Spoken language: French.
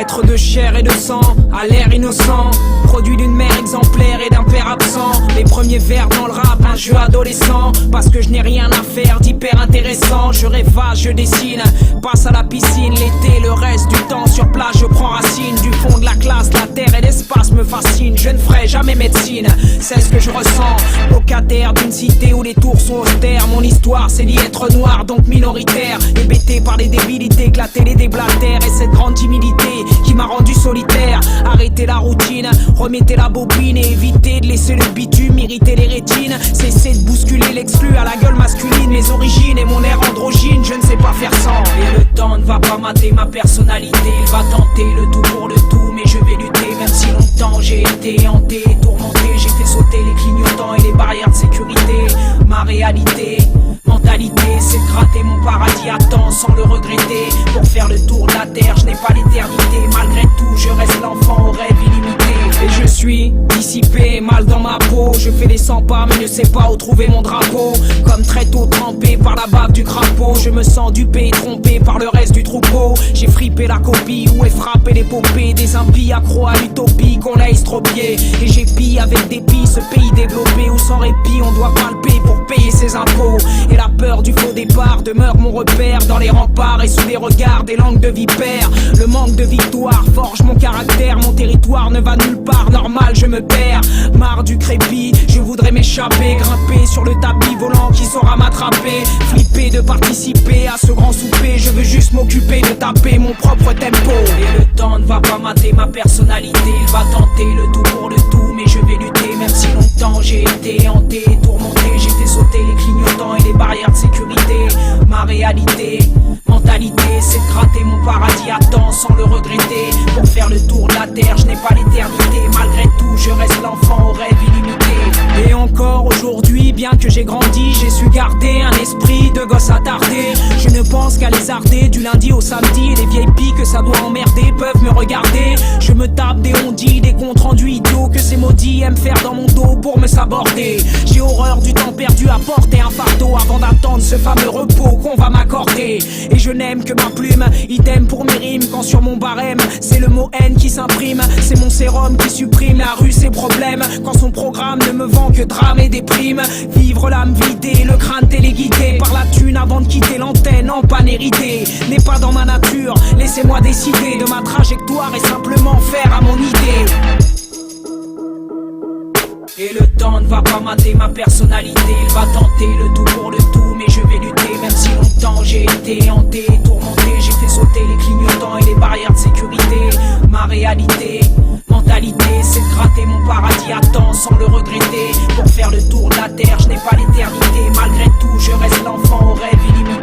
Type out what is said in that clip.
Être de chair et de sang, à l'air innocent, produit d'une mère exemplaire et d'un père absent. Les premiers vers dans le rap, un jeu adolescent, parce que je n'ai rien à faire d'hyper intéressant. Je rêvasse, je dessine, passe à la piscine l'été, le reste du temps sur place je prends racine. Du fond de la classe, la terre et l'espace me fascinent. Je ne ferai jamais médecine, c'est ce que je ressens. Locataire d'une cité où les tours sont austères. Mon histoire c'est d'y être noir, donc minoritaire. Hébété par les débilités, éclater les déblatères. Et cette grande timidité qui m'a rendu solitaire. Arrêtez la routine, remettez la bobine et évitez de laisser le bitume irriter les rétines. Cessez de bousculer l'exclu à la gueule masculine. Mes origines et mon air androgyne, je ne sais pas faire sans. Et le temps ne va pas mater ma personnalité. Il va tenter le tout pour le tout, mais je vais lutter. Même si longtemps j'ai été hanté, tourmenté. J'ai fait sauter les clignotants et les barrières de sécurité. Ma réalité, mentalité, c'est de gratter mon paradis à temps sans le regretter. Pour faire le tour de la terre, je n'ai pas l'éternité. Malgré tout, je reste l'enfant au rêve illimité. Et je suis dissipé, mal dans ma peau. Je fais des 100 pas mais ne sais pas où trouver mon drapeau. Comme très tôt trempé par la bave du crapaud. Je me sens dupé et trompé par le reste du troupeau. J'ai frippé la copie, où est frappé l'épopée des impies accros à l'utopie qu'on a estropié. Et j'épie avec dépit ce pays développé où sans répit on doit palper pour payer ses impôts. Et la peur du faux départ demeure mon repère dans les remparts et sous les regards des langues de vipères. Le manque de victoire forge mon caractère. Mon territoire ne va nulle part, normal je me perds. Marre du crépi, je voudrais m'échapper. Grimper sur le tapis volant qui saura m'attraper. Flipper de participer à ce grand souper. Je veux juste m'occuper de taper mon propre tempo. Et le temps ne va pas mater ma personnalité. Il va tenter le tout pour le tout, mais je vais lutter. Même si longtemps j'ai été hanté, tourmenté. J'ai fait sauter les clignotants et les barrières de sécurité. Ma réalité, mentalité, c'est de gratter mon paradis à temps sans le regretter. Pour faire le tour de la terre, je n'ai pas l'éternité. Malgré tout, je reste l'enfant au rêve illimité. Et encore aujourd'hui, bien que j'ai grandi, j'ai su garder un esprit de gosse attardé. Je ne pense qu'à lézarder du lundi au samedi. Et les vieilles pies que ça doit emmerder peuvent me regarder. Je me tape des ondits, des comptes rendus idiots que ces maudits aiment faire dans mon dos pour me saborder. J'ai horreur du temps perdu à porter un fardeau avant d'attendre ce fameux repos qu'on va m'accorder. Et je n'aime que ma plume, idem pour mes rimes. Quand sur mon barème, c'est le mot haine qui s'imprime. C'est mon sérum qui supprime la rue, ses problèmes. Quand son programme ne me vend que drame et déprime. Vivre l'âme vidée, le crâne téléguidé par la thune avant de quitter l'antenne en panne héritée. N'est pas dans ma nature, laissez-moi décider de ma trajectoire et simplement faire à mon idée. Et le temps ne va pas mater ma personnalité. Il va tenter le tout pour le tout, mais je vais lutter. Même si longtemps j'ai été hanté, tourmenté. J'ai fait sauter les clignotants et les barrières de sécurité. Ma réalité, mentalité, c'est de gratter mon paradis à temps sans le regretter. Pour faire le tour de la terre, je n'ai pas l'éternité. Malgré tout, je reste l'enfant au rêve illimité.